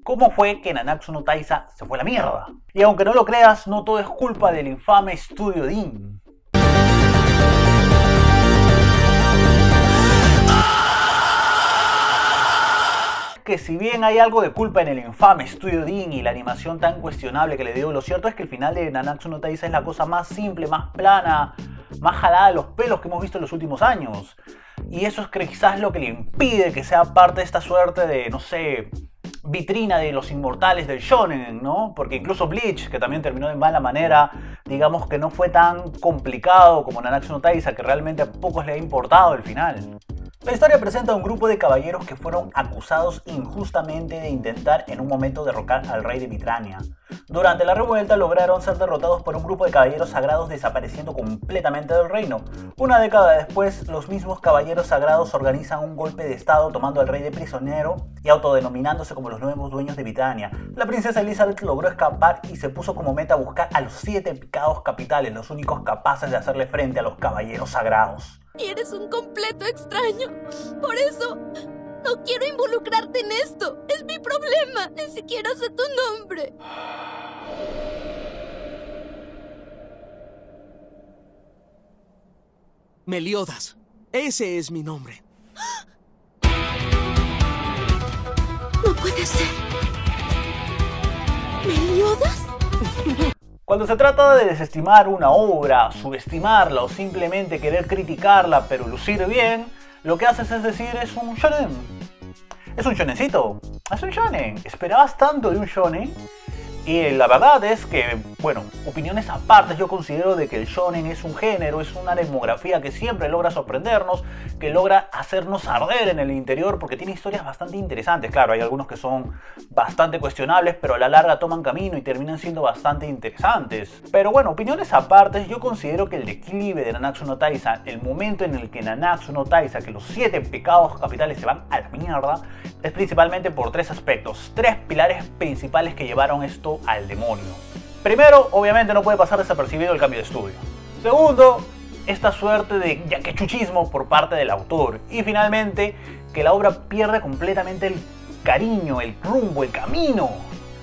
¿Cómo fue que Nanatsu no Taizai se fue a la mierda? Y aunque no lo creas, no todo es culpa del infame Estudio Deen. Que si bien hay algo de culpa en el infame Estudio Deen y la animación tan cuestionable que le dio, lo cierto es que el final de Nanatsu no Taizai es la cosa más simple, más plana, más jalada de los pelos que hemos visto en los últimos años. Y eso es quizás lo que le impide que sea parte de esta suerte de, no sé, vitrina de los inmortales del shonen, ¿no? Porque incluso Bleach, que también terminó de mala manera, digamos que no fue tan complicado como Nanatsu no Taizai, que realmente a pocos le ha importado el final. La historia presenta a un grupo de caballeros que fueron acusados injustamente de intentar en un momento derrocar al rey de Vitrania. Durante la revuelta lograron ser derrotados por un grupo de caballeros sagrados, desapareciendo completamente del reino. Una década después, los mismos caballeros sagrados organizan un golpe de estado tomando al rey de prisionero y autodenominándose como los nuevos dueños de Vitrania. La princesa Elizabeth logró escapar y se puso como meta buscar a los 7 pecados capitales, los únicos capaces de hacerle frente a los caballeros sagrados. Y eres un completo extraño. Por eso, no quiero involucrarte en esto. Es mi problema. Ni siquiera sé tu nombre. Meliodas. Ese es mi nombre. No puede ser. ¿Meliodas? Cuando se trata de desestimar una obra, subestimarla o simplemente querer criticarla pero lucir bien, lo que haces es decir es un shonen. Es un shonencito. Es un shonen. ¿Esperabas tanto de un shonen? Y la verdad es que, bueno, opiniones aparte, yo considero de que el shonen es un género, es una demografía que siempre logra sorprendernos, que logra hacernos arder en el interior porque tiene historias bastante interesantes. Claro, hay algunos que son bastante cuestionables, pero a la larga toman camino y terminan siendo bastante interesantes. Pero bueno, opiniones aparte, yo considero que el declive de Nanatsu no Taizai, el momento en el que Nanatsu no Taizai, que los 7 pecados capitales se van a la mierda, es principalmente por 3 aspectos, 3 pilares principales que llevaron esto al demonio. Primero, obviamente no puede pasar desapercibido el cambio de estudio. Segundo, esta suerte de yaquechuchismo por parte del autor. Y finalmente, que la obra pierde completamente el cariño, el rumbo, el camino.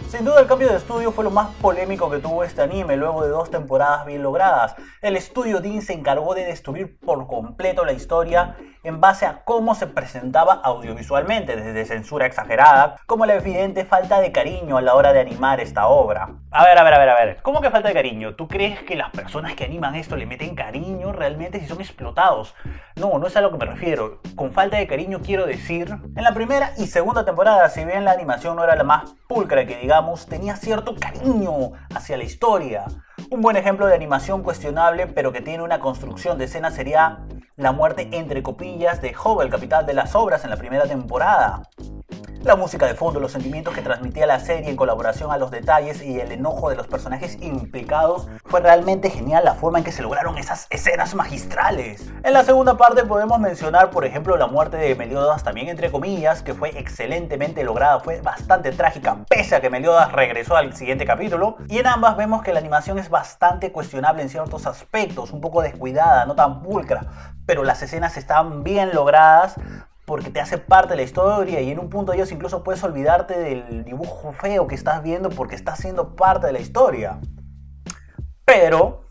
Sin duda el cambio de estudio fue lo más polémico que tuvo este anime luego de 2 temporadas bien logradas. El estudio Deen se encargó de destruir por completo la historia en base a cómo se presentaba audiovisualmente, desde censura exagerada, como la evidente falta de cariño a la hora de animar esta obra. A ver, ¿cómo que falta de cariño? ¿Tú crees que las personas que animan esto le meten cariño realmente si son explotados? No, no es a lo que me refiero. Con falta de cariño quiero decir, en la primera y segunda temporada, si bien la animación no era la más pulcra que digamos, tenía cierto cariño hacia la historia. Un buen ejemplo de animación cuestionable pero que tiene una construcción de escena sería la muerte entre copillas de Hobe, el capitán de las obras, en la primera temporada. La música de fondo, los sentimientos que transmitía la serie en colaboración a los detalles y el enojo de los personajes implicados, fue realmente genial la forma en que se lograron esas escenas magistrales. En la segunda parte podemos mencionar, por ejemplo, la muerte de Meliodas, también entre comillas, que fue excelentemente lograda, fue bastante trágica, pese a que Meliodas regresó al siguiente capítulo. Y en ambas vemos que la animación es bastante cuestionable en ciertos aspectos, un poco descuidada, no tan pulcra, pero las escenas están bien logradas, porque te hace parte de la historia y en un punto de ellos incluso puedes olvidarte del dibujo feo que estás viendo porque estás siendo parte de la historia. Pero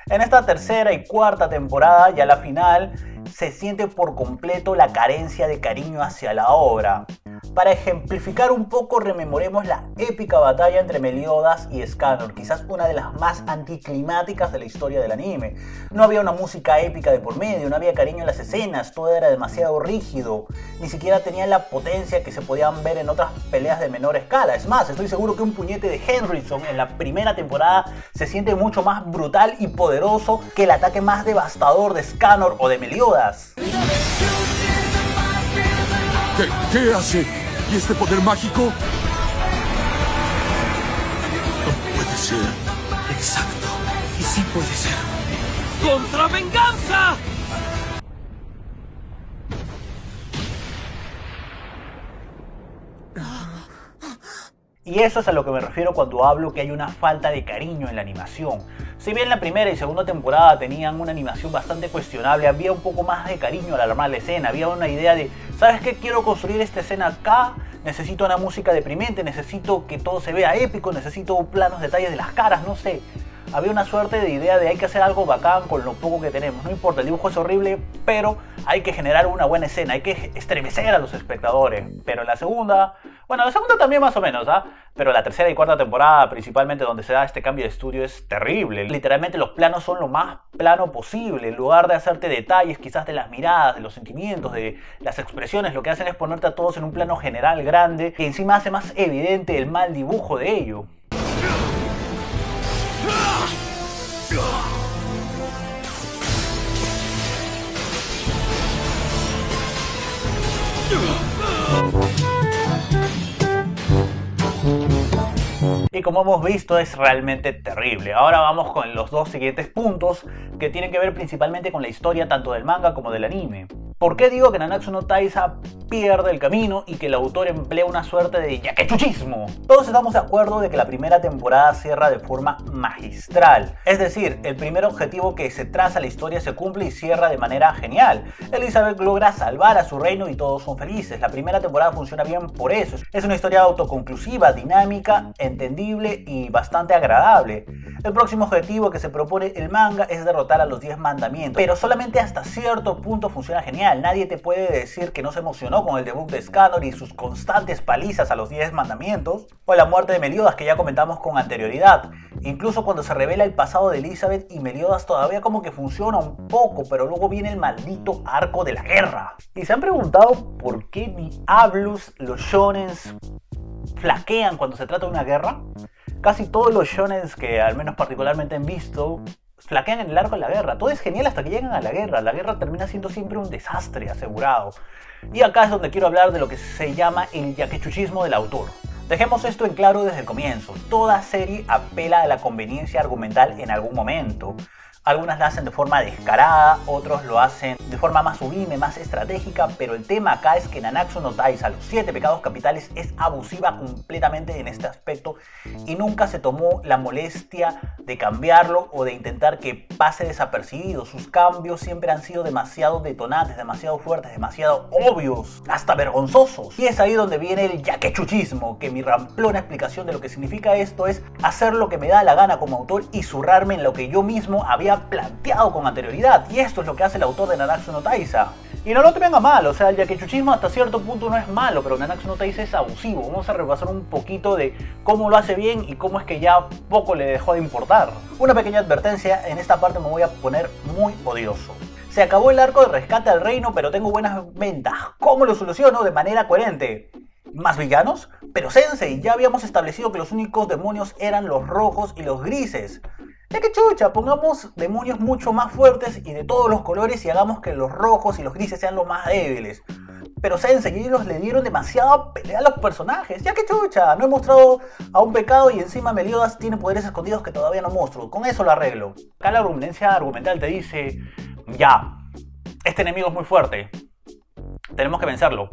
en esta tercera y cuarta temporada, ya la final, se siente por completo la carencia de cariño hacia la obra. Para ejemplificar un poco, rememoremos la épica batalla entre Meliodas y Scanor, quizás una de las más anticlimáticas de la historia del anime. No había una música épica de por medio, no había cariño en las escenas, todo era demasiado rígido, ni siquiera tenía la potencia que se podían ver en otras peleas de menor escala. Es más, estoy seguro que un puñete de Henriksen en la primera temporada se siente mucho más brutal y poderoso que el ataque más devastador de Scanor o de Meliodas. ¿Qué hace? ¿Y este poder mágico? No puede ser. Exacto. Y sí puede ser. ¡Contra venganza! Y eso es a lo que me refiero cuando hablo que hay una falta de cariño en la animación. Si bien la primera y segunda temporada tenían una animación bastante cuestionable, había un poco más de cariño al armar la escena, había una idea de, ¿sabes qué? Quiero construir esta escena acá, necesito una música deprimente, necesito que todo se vea épico, necesito planos detalles de las caras, no sé. Había una suerte de idea de hay que hacer algo bacán con lo poco que tenemos. No importa, el dibujo es horrible, pero hay que generar una buena escena, hay que estremecer a los espectadores. Pero en la segunda, bueno, la segunda también más o menos, ¿ah? Pero la tercera y cuarta temporada, principalmente donde se da este cambio de estudio, es terrible. Literalmente los planos son lo más plano posible. En lugar de hacerte detalles quizás de las miradas, de los sentimientos, de las expresiones, lo que hacen es ponerte a todos en un plano general grande, que encima hace más evidente el mal dibujo de ello. Y como hemos visto, es realmente terrible. Ahora vamos con los dos siguientes puntos que tienen que ver principalmente con la historia tanto del manga como del anime. ¿Por qué digo que Nanatsu no Taizai pierde el camino y que el autor emplea una suerte de yakechuchismo? Todos estamos de acuerdo de que la primera temporada cierra de forma magistral. Es decir, el primer objetivo que se traza la historia se cumple y cierra de manera genial. Elizabeth logra salvar a su reino y todos son felices. La primera temporada funciona bien por eso. Es una historia autoconclusiva, dinámica, entendible y bastante agradable. El próximo objetivo que se propone el manga es derrotar a los 10 mandamientos, pero solamente hasta cierto punto funciona genial. Nadie te puede decir que no se emocionó con el debut de Scanor y sus constantes palizas a los 10 mandamientos, o la muerte de Meliodas que ya comentamos con anterioridad. Incluso cuando se revela el pasado de Elizabeth y Meliodas todavía como que funciona un poco, pero luego viene el maldito arco de la guerra. ¿Y se han preguntado por qué diablos los shonens flaquean cuando se trata de una guerra? Casi todos los shonens que al menos particularmente han visto flaquean en el arco de la guerra. Todo es genial hasta que llegan a la guerra. La guerra termina siendo siempre un desastre asegurado. Y acá es donde quiero hablar de lo que se llama el yakechuchismo del autor. Dejemos esto en claro desde el comienzo. Toda serie apela a la conveniencia argumental en algún momento. Algunas la hacen de forma descarada, otros lo hacen de forma más sublime, más estratégica, pero el tema acá es que Nanatsu no Taizai, los 7 pecados capitales, es abusiva completamente en este aspecto y nunca se tomó la molestia de cambiarlo o de intentar que pase desapercibido. Sus cambios siempre han sido demasiado detonantes, demasiado fuertes, demasiado obvios, hasta vergonzosos. Y es ahí donde viene el yakechuchismo, que mi ramplona explicación de lo que significa esto es hacer lo que me da la gana como autor y zurrarme en lo que yo mismo había planteado con anterioridad, y esto es lo que hace el autor de Nanatsu no Taizai. Y no lo tomen a mal, o sea, el yakechuchismo hasta cierto punto no es malo, pero Nanatsu no Taizai es abusivo. Vamos a repasar un poquito de cómo lo hace bien y cómo es que ya poco le dejó de importar. Una pequeña advertencia, en esta parte me voy a poner muy odioso. Se acabó el arco de rescate al reino, pero tengo buenas ventas. ¿Cómo lo soluciono de manera coherente? ¿Más villanos? Pero Sensei, ya habíamos establecido que los únicos demonios eran los rojos y los grises. Ya que chucha, pongamos demonios mucho más fuertes y de todos los colores y hagamos que los rojos y los grises sean los más débiles. Pero Sensei, ellos le dieron demasiada pelea a los personajes. Ya que chucha, no he mostrado a un pecado y encima Meliodas tiene poderes escondidos que todavía no muestro. Con eso lo arreglo. Acá la argumentancia argumental te dice, ya, este enemigo es muy fuerte, tenemos que vencerlo.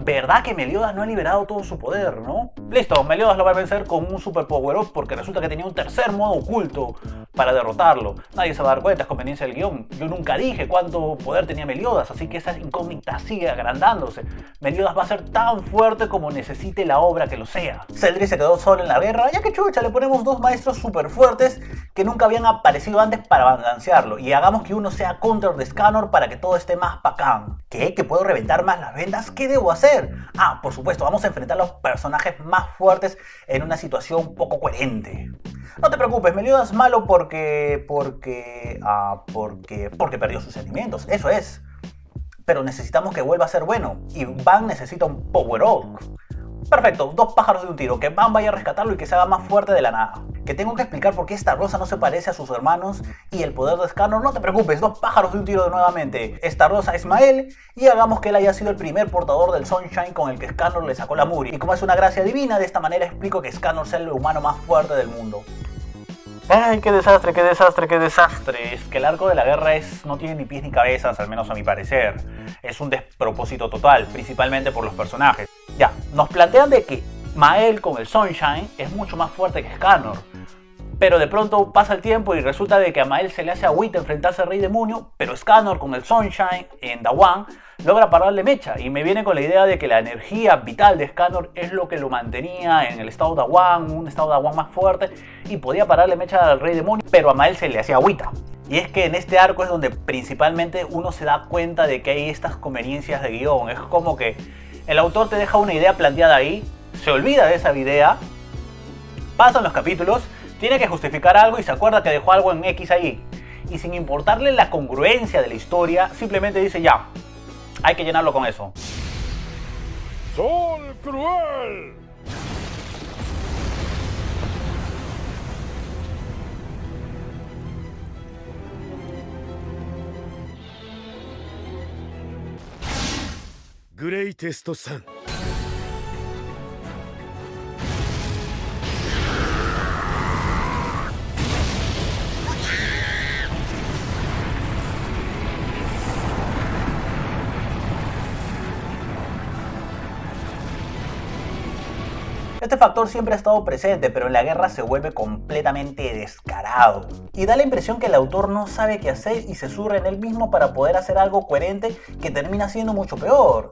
¿Verdad que Meliodas no ha liberado todo su poder, no? Listo, Meliodas lo va a vencer con un super power up porque resulta que tenía un tercer modo oculto para derrotarlo. Nadie se va a dar cuenta, es conveniencia del guión. Yo nunca dije cuánto poder tenía Meliodas, así que esa incógnita sigue agrandándose. Meliodas va a ser tan fuerte como necesite la obra que lo sea. Celdril se quedó solo en la guerra, ya que chucha, le ponemos 2 maestros super fuertes que nunca habían aparecido antes para balancearlo. Y hagamos que uno sea counter de Scanor para que todo esté más bacán. ¿Qué? ¿Que puedo reventar más las vendas? ¿Qué debo hacer? Ah, por supuesto, vamos a enfrentar a los personajes más fuertes en una situación poco coherente. No te preocupes, Meliodas es malo porque perdió sus sentimientos, eso es. Pero necesitamos que vuelva a ser bueno y Van necesita un power up. Perfecto, 2 pájaros de un tiro, que Van vaya a rescatarlo y que se haga más fuerte de la nada. Que tengo que explicar por qué Starrosa no se parece a sus hermanos y el poder de Scanor, no te preocupes, 2 pájaros de un tiro nuevamente. Starrosa es Mael y hagamos que él haya sido el primer portador del Sunshine con el que Scanor le sacó la Muri. Y como es una gracia divina, de esta manera explico que Scanor sea el humano más fuerte del mundo. ¡Ay, qué desastre, qué desastre, qué desastre! Es que el arco de la guerra no tiene ni pies ni cabezas, al menos a mi parecer. Es un despropósito total, principalmente por los personajes. Ya, nos plantean de que Mael con el Sunshine es mucho más fuerte que Scanor. Pero de pronto pasa el tiempo y resulta de que a Mael se le hace agüita enfrentarse al Rey Demonio, pero Scanor con el Sunshine en Dawan logra pararle mecha, y me viene con la idea de que la energía vital de Scanor es lo que lo mantenía en el estado Dawan, un estado Dawan más fuerte, y podía pararle mecha al Rey Demonio, pero a Mael se le hacía agüita. Y es que en este arco es donde principalmente uno se da cuenta de que hay estas conveniencias de guión. Es como que el autor te deja una idea planteada ahí, se olvida de esa idea, pasan los capítulos, tiene que justificar algo y se acuerda que dejó algo en X ahí. Y sin importarle la congruencia de la historia, simplemente dice ya, hay que llenarlo con eso. ¡Sol cruel! Greatest Sun. Este factor siempre ha estado presente, pero en la guerra se vuelve completamente descarado. Y da la impresión que el autor no sabe qué hacer y se zurra en él mismo para poder hacer algo coherente que termina siendo mucho peor.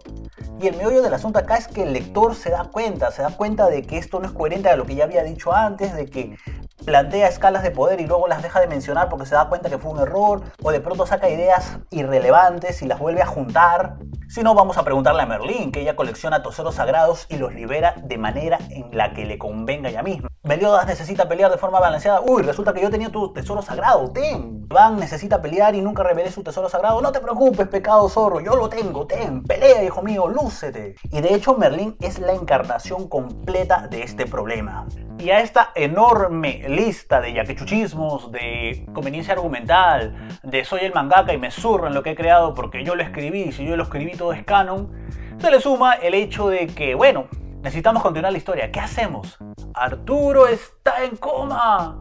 Y el meollo del asunto acá es que el lector se da cuenta de que esto no es coherente a lo que ya había dicho antes, de que plantea escalas de poder y luego las deja de mencionar porque se da cuenta que fue un error, o de pronto saca ideas irrelevantes y las vuelve a juntar. Si no, vamos a preguntarle a Merlín, que ella colecciona tesoros sagrados y los libera de manera en la que le convenga a ella misma. Meliodas necesita pelear de forma balanceada. Uy, resulta que yo tenía tu tesoro sagrado, ten. Van necesita pelear y nunca revelé su tesoro sagrado. No te preocupes, pecado zorro, yo lo tengo, ten. Pelea, hijo mío, lúcete. Y de hecho, Merlín es la encarnación completa de este problema. Y a esta enorme lista de yaquechuchismos, de conveniencia argumental, de soy el mangaka y me zurro en lo que he creado porque yo lo escribí, y si yo lo escribí todo es canon, se le suma el hecho de que, bueno, necesitamos continuar la historia. ¿Qué hacemos? Arturo está en coma.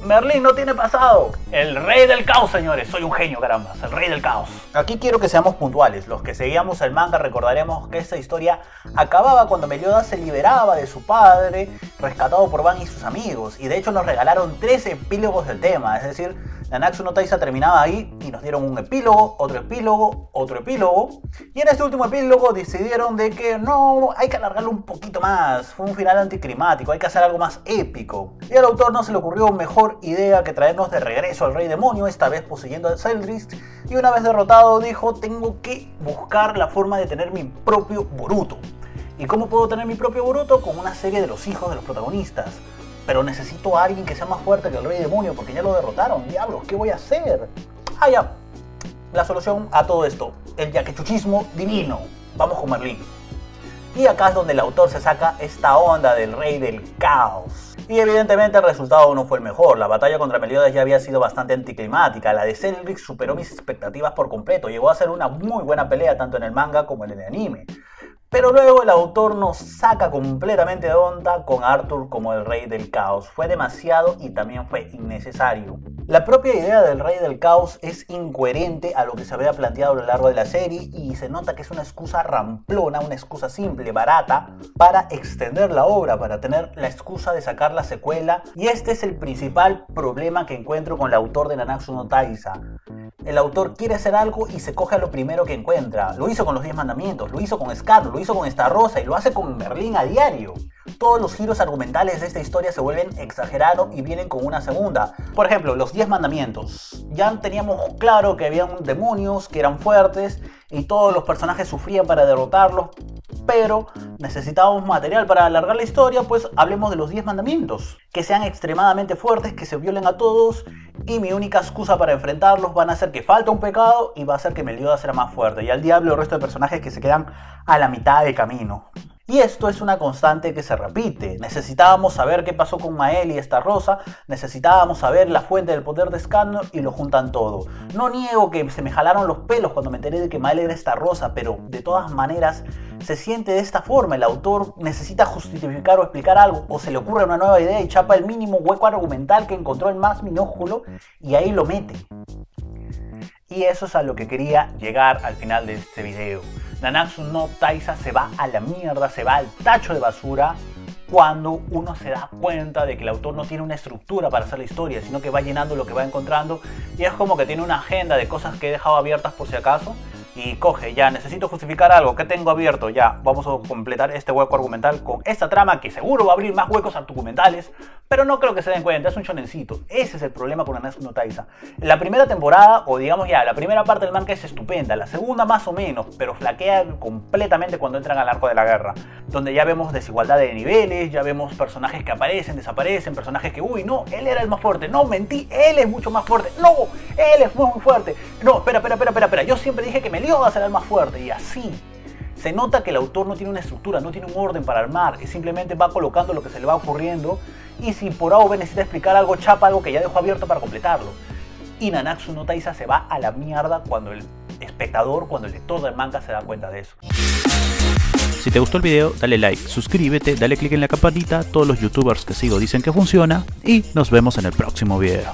Merlín no tiene pasado. El rey del caos, señores. Soy un genio, caramba. El rey del caos. Aquí quiero que seamos puntuales. Los que seguíamos el manga recordaremos que esta historia acababa cuando Meliodas se liberaba de su padre, rescatado por Van y sus amigos. Y de hecho nos regalaron 3 epílogos del tema. Es decir, Nanatsu no Taizai terminaba ahí y nos dieron un epílogo, otro epílogo, otro epílogo. Y en este último epílogo decidieron de que no, hay que alargarlo un poquito más. Fue un final anticlimático, hay que hacer algo más épico. Y al autor no se le ocurrió mejor idea que traernos de regreso al Rey Demonio, esta vez poseyendo a Zeldris. Y una vez derrotado dijo, tengo que buscar la forma de tener mi propio Boruto. ¿Y cómo puedo tener mi propio Boruto? Con una serie de los hijos de los protagonistas. Pero necesito a alguien que sea más fuerte que el Rey Demonio porque ya lo derrotaron. Diablos, ¿qué voy a hacer? Ah, ya. La solución a todo esto, el yaquechuchismo divino. Vamos con Merlín. Y acá es donde el autor se saca esta onda del Rey del Caos. Y evidentemente el resultado no fue el mejor. La batalla contra Meliodas ya había sido bastante anticlimática. La de Zeldris superó mis expectativas por completo. Llegó a ser una muy buena pelea tanto en el manga como en el anime. Pero luego el autor nos saca completamente de onda con Arthur como el Rey del Caos. Fue demasiado y también fue innecesario. La propia idea del Rey del Caos es incoherente a lo que se había planteado a lo largo de la serie y se nota que es una excusa ramplona, una excusa simple, barata, para extender la obra, para tener la excusa de sacar la secuela. Y este es el principal problema que encuentro con el autor de Nanatsu no Taizai. El autor quiere hacer algo y se coge a lo primero que encuentra. Lo hizo con los 10 mandamientos, lo hizo con Scar, lo hizo con Starrosa y lo hace con Merlín a diario. Todos los giros argumentales de esta historia se vuelven exagerados y vienen con una segunda. Por ejemplo, los 10 mandamientos. Ya teníamos claro que habían demonios que eran fuertes y todos los personajes sufrían para derrotarlos, pero necesitábamos material para alargar la historia, pues hablemos de los 10 mandamientos. Que sean extremadamente fuertes, que se violen a todos, y mi única excusa para enfrentarlos van a ser que falta un pecado y va a ser que Meliodas será más fuerte, y al diablo el resto de personajes que se quedan a la mitad de camino. Y esto es una constante que se repite. Necesitábamos saber qué pasó con Mael y Starrosa, necesitábamos saber la fuente del poder de Scanor y lo juntan todo. No niego que se me jalaron los pelos cuando me enteré de que Mael era Starrosa, pero de todas maneras se siente de esta forma. El autor necesita justificar o explicar algo, o se le ocurre una nueva idea y chapa el mínimo hueco argumental que encontró el más minúsculo y ahí lo mete. Y eso es a lo que quería llegar al final de este video. Nanatsu no Taizai se va a la mierda, se va al tacho de basura cuando uno se da cuenta de que el autor no tiene una estructura para hacer la historia, sino que va llenando lo que va encontrando, y es como que tiene una agenda de cosas que he dejado abiertas por si acaso, y coge, ya necesito justificar algo que tengo abierto, ya vamos a completar este hueco argumental con esta trama que seguro va a abrir más huecos argumentales, pero no creo que se den cuenta, es un shonencito. Ese es el problema con Nanatsu no Taizai. La primera temporada, o digamos ya, la primera parte del manga es estupenda, la segunda más o menos, pero flaquea completamente cuando entran al arco de la guerra, donde ya vemos desigualdad de niveles, ya vemos personajes que aparecen, desaparecen, personajes que, uy, no, él era el más fuerte, no, mentí, él es mucho más fuerte, no, él es muy fuerte, no, espera, yo siempre dije que Meliodas era el más fuerte, y así. Se nota que el autor no tiene una estructura, no tiene un orden para armar, y simplemente va colocando lo que se le va ocurriendo, y si por A o B necesita explicar algo, chapa algo que ya dejó abierto para completarlo. Y Nanatsu no Taizai se va a la mierda cuando el espectador, cuando el lector del manga se da cuenta de eso. Si te gustó el video, dale like, suscríbete, dale click en la campanita, todos los youtubers que sigo dicen que funciona, y nos vemos en el próximo video.